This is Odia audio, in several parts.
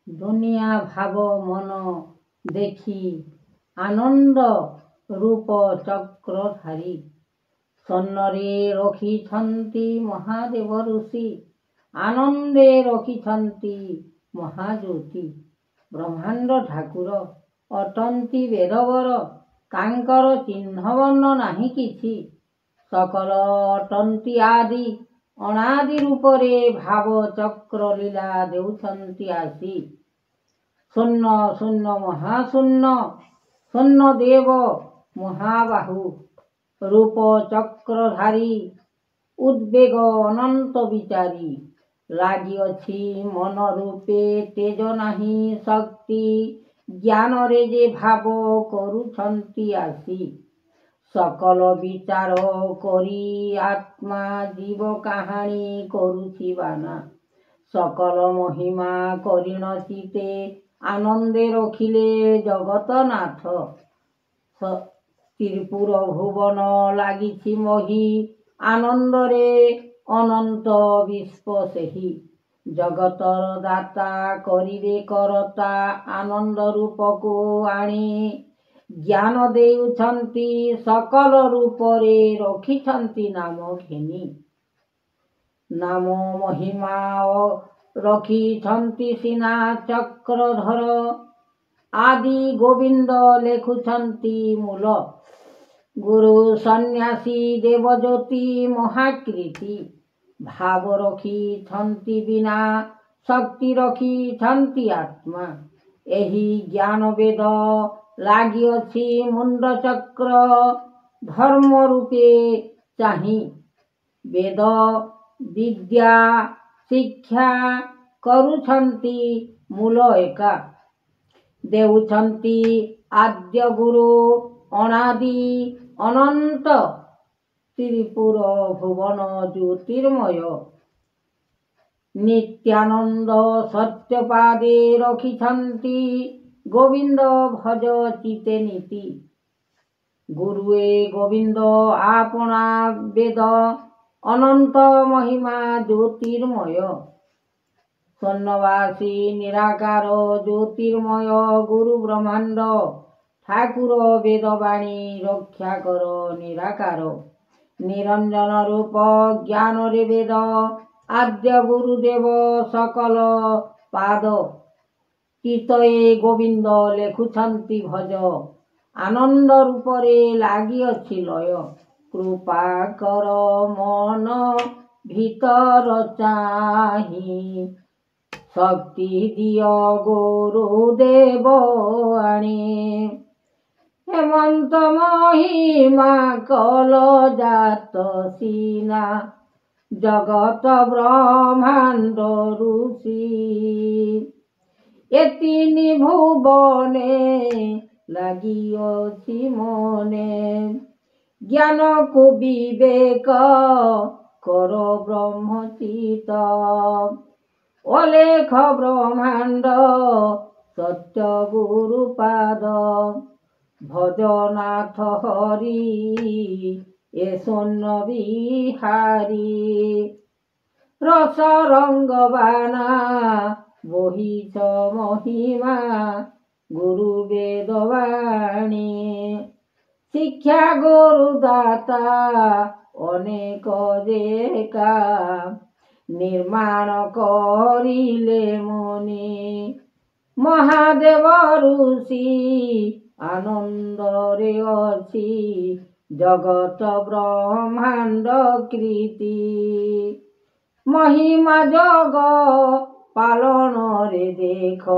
ଦୁନିଆ ଭାବ ମନ ଦେଖି ଆନନ୍ଦ ରୂପ ଚକ୍ରଧାରୀ। ସ୍ୱର୍ଣ୍ଣରେ ରଖିଛନ୍ତି ମହାଦେବ ଋଷି, ଆନନ୍ଦେ ରଖିଛନ୍ତି ମହାଜ୍ୟୋତି। ବ୍ରହ୍ମାଣ୍ଡ ଠାକୁର ଅଟନ୍ତି ବେଦବର, ତାଙ୍କର ଚିହ୍ନ ବର୍ଣ୍ଣ ନାହିଁ କିଛି। ସକଳ ଅଟନ୍ତି ଆଦି, ଅନାଦି ରୂପରେ ଭାବ ଚକ୍ର ଲୀଳା ଦେଉଛନ୍ତି ଆସି। ଶୂନ୍ୟ ଶୂନ୍ୟ ମହାଶୂନ୍ୟ, ଶୂନ୍ୟ ଦେବ ମହାବାହୁ। ରୂପ ଚକ୍ରଧାରୀ, ଉଦ୍ବେଗ ଅନନ୍ତ ବିଚାରୀ। ଲାଗିଅଛି ମନ ରୂପେ ତେଜ ନାହିଁ ଶକ୍ତି, ଜ୍ଞାନରେ ଯେ ଭାବ କରୁଛନ୍ତି ଆସି। ସକଳ ବିଚାର କରି ଆତ୍ମା ଜୀବ କାହାଣୀ କରୁଛି ବାନା। ସକଳ ମହିମା କରିଣ ଚିତେ, ଆନନ୍ଦେ ରଖିଲେ ଜଗତନାଥ। ତ୍ରିପୁର ଭୁବନ ଲାଗିଛି ମହି, ଆନନ୍ଦରେ ଅନନ୍ତ ବିଶ୍ୱ ସେହି। ଜଗତର ଦାତା କରିବେ କରତା, ଆନନ୍ଦ ରୂପକୁ ଆଣି। ଜ୍ଞାନ ଦେଉଛନ୍ତି ସକଳ ରୂପରେ, ରଖିଛନ୍ତି ନାମ ଘେନି। ନାମ ମହିମା ରଖିଛନ୍ତି ସିନା ଚକ୍ରଧର, ଆଦି ଗୋବିନ୍ଦ ଲେଖୁଛନ୍ତି ମୂଳ। ଗୁରୁ ସନ୍ନ୍ୟାସୀ ଦେବଜ୍ୟୋତି ମହାକୀର୍ତ୍ତି, ଭାବ ରଖିଛନ୍ତି ବୀଣା, ଶକ୍ତି ରଖିଛନ୍ତି ଆତ୍ମା। ଏହି ଜ୍ଞାନ ବେଦ ଲାଗିଅଛି ମୁଣ୍ଡ ଚକ୍ର, ଧର୍ମ ରୂପେ ଚାହିଁ। ବେଦ ବିଦ୍ୟା ଶିକ୍ଷା କରୁଛନ୍ତି ମୂଳ ଏକା। ଦେଉଛନ୍ତି ଆଦ୍ୟ ଗୁରୁ ଅନାଦି ଅନନ୍ତ, ତ୍ରିପୁର ଭୁବନ ଜ୍ୟୋତିର୍ମୟ। ନିତ୍ୟାନନ୍ଦ ସତ୍ୟପାଦେ ରଖିଛନ୍ତି, ଗୋବିନ୍ଦ ଭଜ ଚିତେ ନୀତି। ଗୁରୁଏ ଗୋବିନ୍ଦ ଆପଣା ବେଦ, ଅନନ୍ତ ମହିମା ଜ୍ୟୋତିର୍ମୟ। ସ୍ୱର୍ଣ୍ଣବାସୀ ନିରାକାର ଜ୍ୟୋତିର୍ମୟ, ଗୁରୁ ବ୍ରହ୍ମାଣ୍ଡ ଠାକୁର ବେଦବାଣୀ ରକ୍ଷା କର ନିରାକାର। ନିରଞ୍ଜନ ରୂପ ଜ୍ଞାନରେ ବେଦ, ଆଦ୍ୟ ଗୁରୁଦେବ ସକଳ ପାଦ। ଚିତଏ ଗୋବିନ୍ଦ ଲେଖୁଛନ୍ତି ଭଜ, ଆନନ୍ଦ ରୂପରେ ଲାଗିଅଛି ଲୟ। କୃପା କର ମନ ଭିତର ଚାହିଁ, ଶକ୍ତି ଦିଅ ଗୁରୁଦେବ ଆଣି। ହେମନ୍ତ ମହିମା କଲ ଜାତ ସିନା, ଜଗତ ବ୍ରହ୍ମାଣ୍ଡ ଋଷି। ଏ ତିନି ଭୁବନେ ଲାଗିଅଛି ମନେ, ଜ୍ଞାନକୁ ବିବେକ କର ବ୍ରହ୍ମଚିତ। ଅଲେଖ ବ୍ରହ୍ମାଣ୍ଡ ସତ୍ୟ ଗୁରୁପାଦ, ଭଜନାଥ ହରି ଏ ସ୍ୱର୍ଣ୍ଣ ବିହାରୀ। ରସ ରଙ୍ଗ ବାନା ବହିଛ ମହିମା, ଗୁରୁ ବେଦବାଣୀ। ଶିକ୍ଷା ଗୁରୁ ଦାତା ଅନେକ ଯେ ଏକା, ନିର୍ମାଣ କରିଲେ ମୁନି। ମହାଦେବ ଋଷି ଆନନ୍ଦରେ ଅଛି, ଜଗତ ବ୍ରହ୍ମାଣ୍ଡ କୀର୍ତ୍ତି। ମହିମା ଜଗ ପାଲନରେ ଦେଖ,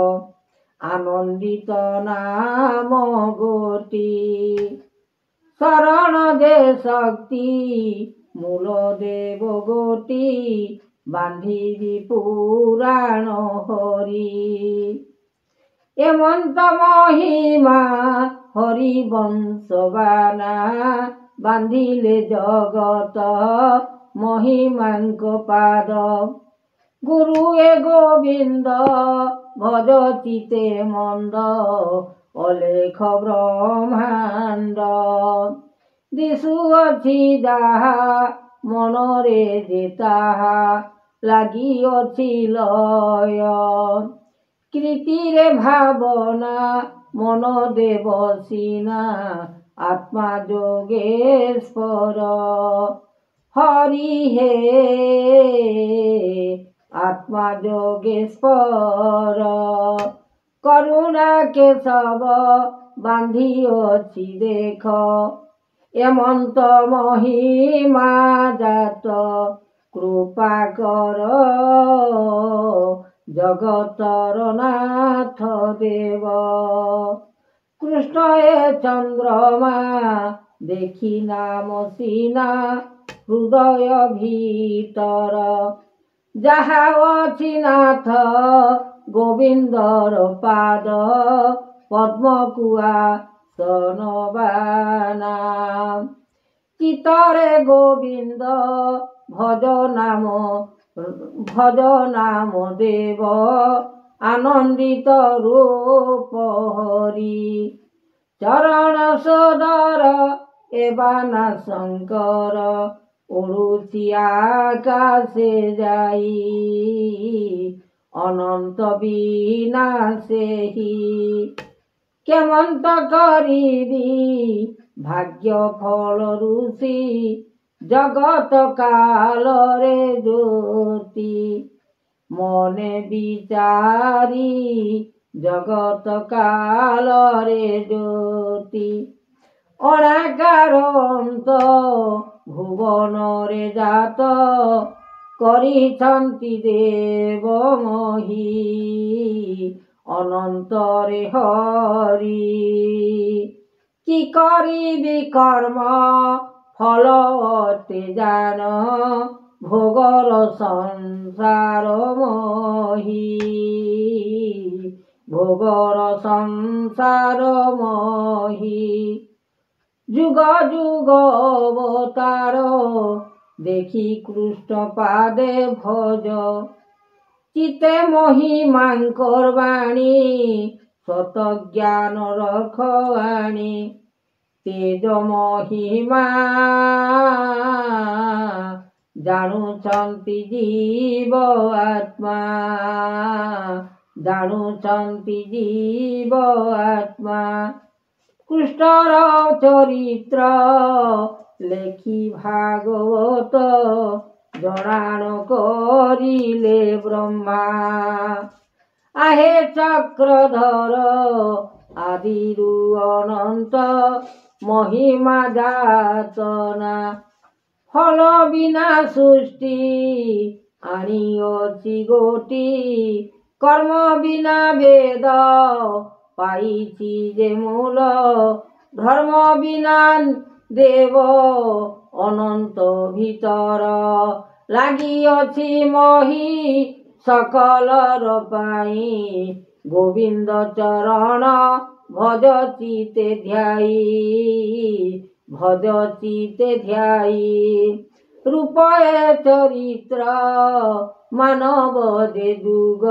ଆନନ୍ଦିତ ନାମ ଗୋଟି। ଶରଣ ଦେ ଶକ୍ତି ମୂଳ ଦେବ ଗୋଟି, ବାନ୍ଧିବି ପୁରାଣ ହରି। ଏମନ୍ତ ମହିମା ହରିବଂଶ ବାନା, ବାନ୍ଧିଲେ ଜଗତ ମହିମାଙ୍କ ପାଦ। ଗୁରୁ ଏ ଗୋବିନ୍ଦ ଭଜ ଚିତେ ମନ୍ଦ, ଅଲେଖ ବ୍ରହ୍ମାଣ୍ଡ। ଦିଶୁଅଛି ଯାହା ମନରେ ଯେ ତାହା, ଲାଗିଅଛି ଲୟ। কৃতিরে ভাবনা মন দেব সিনা আত্মা যোগেশ্বর হরি হে আত্মা যোগেশ্বর করুণা কেশব বান্ধিଅছি দেখ এমন্ত মহিমা জাত কৃপা কর জগতর নাথ দেব কৃষ্ণ এ চন্দ্রমা দেখি নাম সিনা হৃদয় ভিতর যাহা অছি নাথ গোবিন্দর পাদ পদ্মকুয়া সনবানা চিতরে গোবিন্দ ভজ নাম দেব আনন্দিত রূপ হরি চরণ সদর এবানা শঙ্কর উড়ুছি আকাশে যাই অনন্ত বিনাশেহি কেমন্ত করিবি ভাগ্য ফল ঋষি জগত কালরে জ্যোতি মনে বিচারি জগত কালরে জ্যোতি অনাকার অন্ত ভুবনরে জাত କରିଛନ୍ତି দেব মহি ଅନନ୍ତରେ ହରି କି କରିବି କର୍ମ ଫଳ ଅଟେ ଜାନ ଭୋଗର ସଂସାର ମହି ଭୋଗର ସଂସାର ମହି ଯୁଗ ଯୁଗ ଅବତାର ଦେଖି କୃଷ୍ଣ ପାଦେ ଭଜ চিতে মহিমাঙ্কর বাণী সত জ্ঞান রখ আনি তেজ মহিমা জাণুଛନ୍ତି জীব আত্মা জাণুଛନ୍ତି জীব আত্মা কৃষ্ণর চরিত্র লেখি ভাগবত জনাণ করিলে ব্রহ্মা আহে চক্রধর আদিরু অনন্ত মহিমা যাতনা ফল বিনা সৃষ্টি আনিଅছি গোটি কর্ম বিনা বেদ পাইছি যে মূল ধর্ম বিনা দেব অনন্ত ভিতর লাগিଅছি মহি সকলর পাই গোবিন্দ চরণ ভজ চিতে ধ্যাই ভজ চিতে ধ্যাই রূপে চরিত্র মানব যে যুগ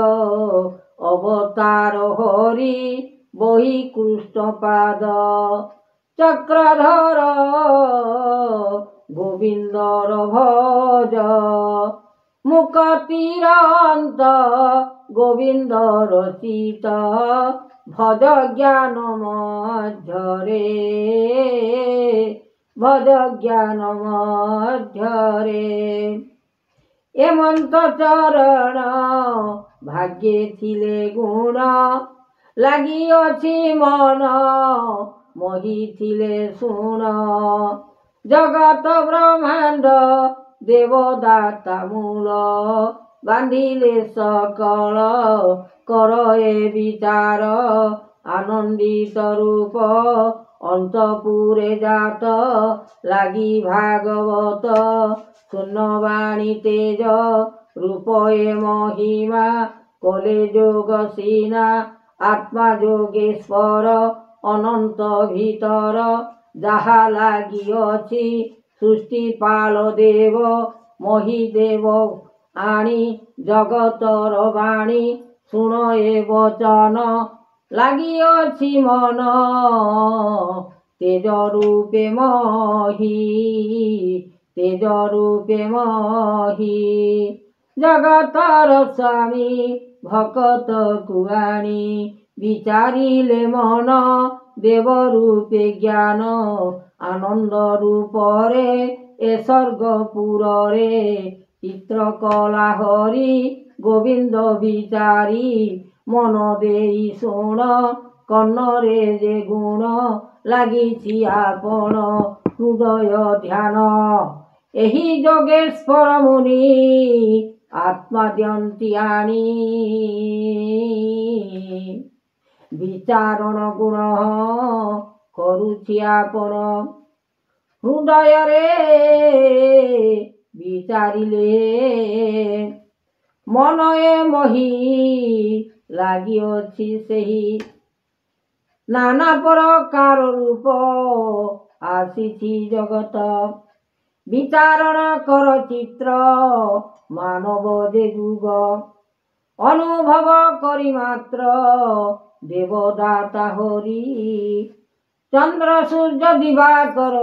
অবতার হরি বহি কৃষ্ণ পাদ চক্রধর গোবিন্দর ভজ মুকতিরন্ত গোবিন্দর চিত ভজ জ্ঞান মধ্যরে ভজ জ্ঞান মধ্যরে এমন্ত চরণ ভাগ্যে ଥିଲେ গুণ লাগিଅছি মন মহি ଥିଲେ শুণ জগত ব্রহ্মাণ্ড দেবদাতা মূল বান্ধিলে সকল কর এ বিচার আনন্দিত রূপ অন্তপুরে জাত লাগি ভাগবত শূন্যবাণী তেজ রূপ এ মহিমা কলে যোগ সিনা আত্মা যোগেশ্বর অনন্ত ভিতর যাহা লাগিଅছি সৃষ্টি পাল দেব মহিদেব আনি জগতর বাণী শুণ এ বচন লাগিଅছি মন তেজ রূপে মহি তেজ রূপে মহি জগতর স্বামী ଭକତକୁ ଆଣି ବିଚାରିଲେ ମନ ଦେବ ରୂପେ ଜ୍ଞାନ ଆନନ୍ଦ ରୂପରେ ଏ ସ୍ୱର୍ଗପୁରରେ ଚିତ୍ରକଲା ହରି ଗୋବିନ୍ଦ ବିଚାରି ମନ ଦେଇ ଶୁଣ କର୍ଣ୍ଣରେ ଯେ ଗୁଣ ଲାଗିଛି ଆପଣ ହୃଦୟ ଧ୍ୟାନ ଏହି ଯୋଗେଶ୍ୱର ମୁନି ଆତ୍ମା ଦିଅନ୍ତି ଆଣି ବିଚାରଣ ଗୁଣ କରୁଛି ଆପଣ ହୃଦୟରେ ବିଚାରିଲେ ମନ ଏ ମହି ଲାଗିଅଛି ସେହି ନାନା ପ୍ରକାର ରୂପ ଆସିଛି ଜଗତ ବିଚାରଣ କର ଚିତ୍ର ମାନବ ଯେ ଯୁଗ ଅନୁଭବ କରି ମାତ୍ର ଦେବଦାତା ହରି ଚନ୍ଦ୍ର ସୂର୍ଯ୍ୟ ଦିବାକର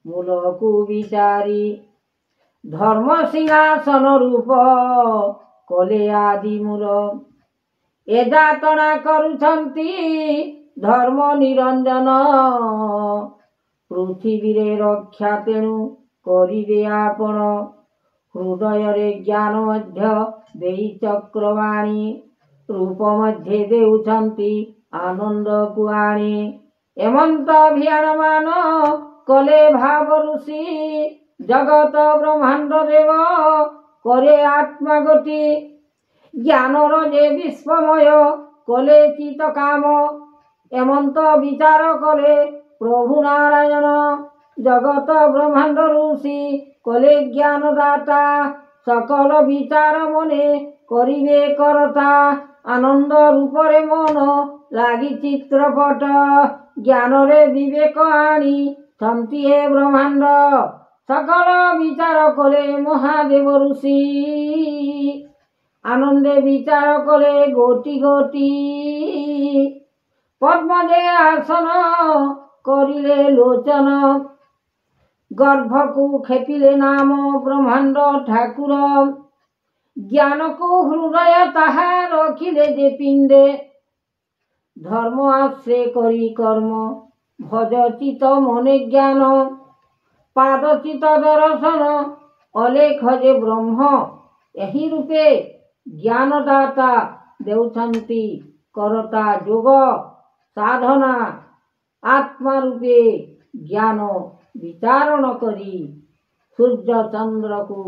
ମୂଳକୁ ବିଚାରି ଧର୍ମ ସିଂହାସନ ରୂପ କଲେ ଆଦି ମୂଳ ଏ ଯାତନା କରୁଛନ୍ତି ଧର୍ମ ନିରଞ୍ଜନ ପୃଥିବୀରେ ରକ୍ଷା ତେଣୁ କରିବେ ଆପଣ ହୃଦୟରେ ଜ୍ଞାନ ମଧ୍ୟ ଦେଇ ଚକ୍ରବାଣୀ ରୂପ ମଧ୍ୟ ଦେଉଛନ୍ତି ଆନନ୍ଦକୁ ଆଣି ଏମନ୍ତ ଅଭିୟାନ ମାନ କଲେ ଭାବ ଋଷି ଜଗତ ବ୍ରହ୍ମାଣ୍ଡ ଦେବ করে আত্মা গতি জ্ঞানর যে বিশ্বময় কলে চিত কাম এমন্ত বিচার কলে প্রভু নারায়ণ জগত ব্রহ্মাণ্ড ঋষি কলে জ্ঞানদাতা সকল বিচার মনে করিবে করতা আনন্দ রূপরে মন লাগি চিত্রপট জ্ঞানরে বিবেক আনি শান্তি হে ব্রহ্মাণ্ড সকল বিচার কলে মহাদেব ঋষি আনন্দে বিচার কলে গোটি গোটি পদ্মজে আসন করিলে লোচন গর্ভকু খেপিলে নাম ব্রহ্মাণ্ড ঠাকুর জ্ঞানকু হৃদয় তাহা রখিলে যে পিণ্ডে ধর্ম আশ্রে করি কর্ম ভজ চিত মনে জ্ঞান পাদচিত দর্শন অলেখ যে ব্রহ্ম ଏହି ରୂପେ ଜ୍ଞାନଦାତା ଦେଉଛନ୍ତି କରତା ଯୋଗ ସାଧନା ଆତ୍ମା ରୂପେ ଜ୍ଞାନ ବିଚାରଣ କରି ସୂର୍ଯ୍ୟ ଚନ୍ଦ୍ରକୁ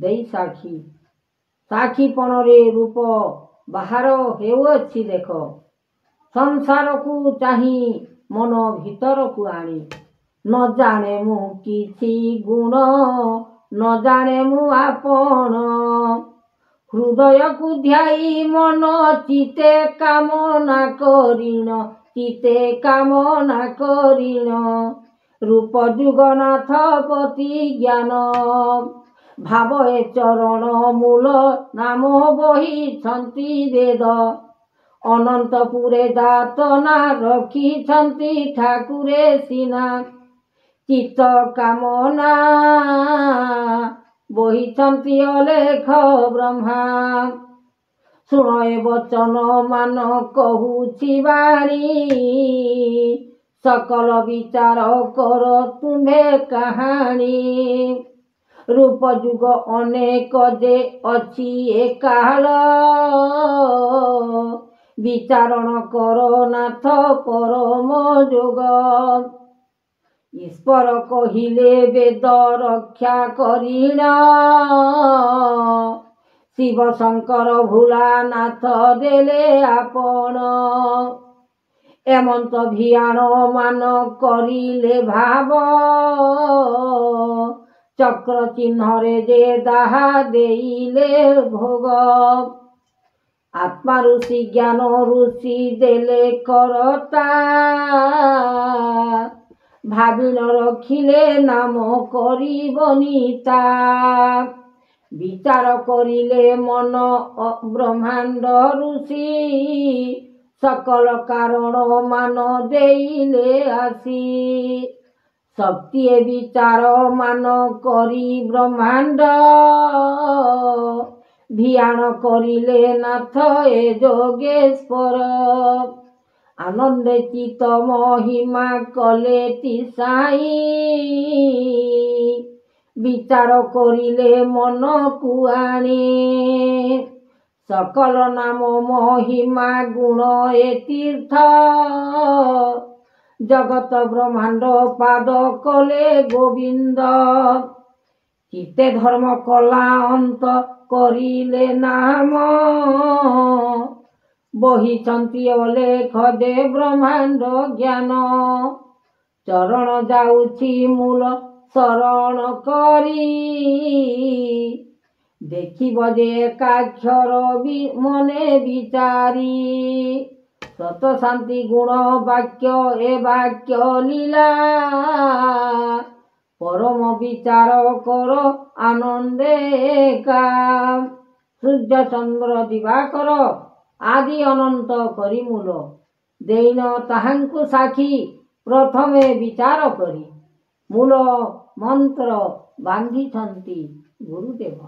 ଦେଇ ସାକ୍ଷୀ ସାକ୍ଷୀପଣରେ ରୂପ ବାହାର ହେଉଅଛି ଦେଖ ସଂସାରକୁ ଚାହିଁ ମନ ଭିତରକୁ ଆଣି ନ ଜାଣେ ମୁଁ କିଛି ଗୁଣ ନ ଜାଣେ ମୁଁ ଆପଣ ହୃଦୟକୁ ଧ୍ୟାଇ ମନ ଚିତେ କାମନା କରିଣ ଚିତେ କାମନା କରିଣ ରୂପ ଯୁଗନାଥ ପତି ଜ୍ଞାନ ଭାବ ଏ ଚରଣ ମୂଳ ନାମ ବହିଛନ୍ତି ବେଦ ଅନନ୍ତପୁରେ ଯାତନା ରଖିଛନ୍ତି ଠାକୁରେ ସିନା ଚିତ୍ତ କାମନା ବହିଛନ୍ତି ଅଲେଖ ବ୍ରହ୍ମା ଶୁଣ ଏ ବଚନ ମାନ କହୁଛି ବାଣୀ सकल विचार कर तुम्हे कहानी रूप जुग अनेक जे अच्छी ए काल विचारण कर नाथ परम जोग ईश्वर कहिले वेद रक्षा करिण शिव शंकर भोला नाथ देले आपण एमंत भियाण मान करिले भाव चक्र चिन्ह रे जे दाहा देइले भोग आत्मा ऋषि ज्ञान ऋषि देले करता भाविन रखिले नाम करिबनिता विचार करिले मन ब्रह्मांड ऋषि सकल कारण मान देइले आसी शक्ति विचार मान करी ब्रह्मांड ଭିଆଣ କରିଲେ ନାଥ ଏ ଯୋଗେଶ୍ୱର। ଆନନ୍ଦେ ଚିତ ମହିମା କଲେ ତିସାଇ, ବିଚାର କରିଲେ ମନକୁ ଆଣି। सकल नाम महिमा गुण ए तीर्थ, जगत ब्रह्मांड पाद कले गोविंद। चित्ते धर्म कला अंत करिले नाम, बहिचंती अलेख दे ब्रह्मांड ज्ञान। चरण जाउछि मूल शरण करी, देखिब जे एकाक्षर मने विचारी। सत शांति गुण वाक्य ए वाक्य लीला, परम विचार कर आनंदे का। सूर्य चंद्र दिवाकर आदि अनंत करिमूल, देइन ताहांकु साखी प्रथमे विचार करी। मूल मंत्र बांधिछंती गुरुदेव।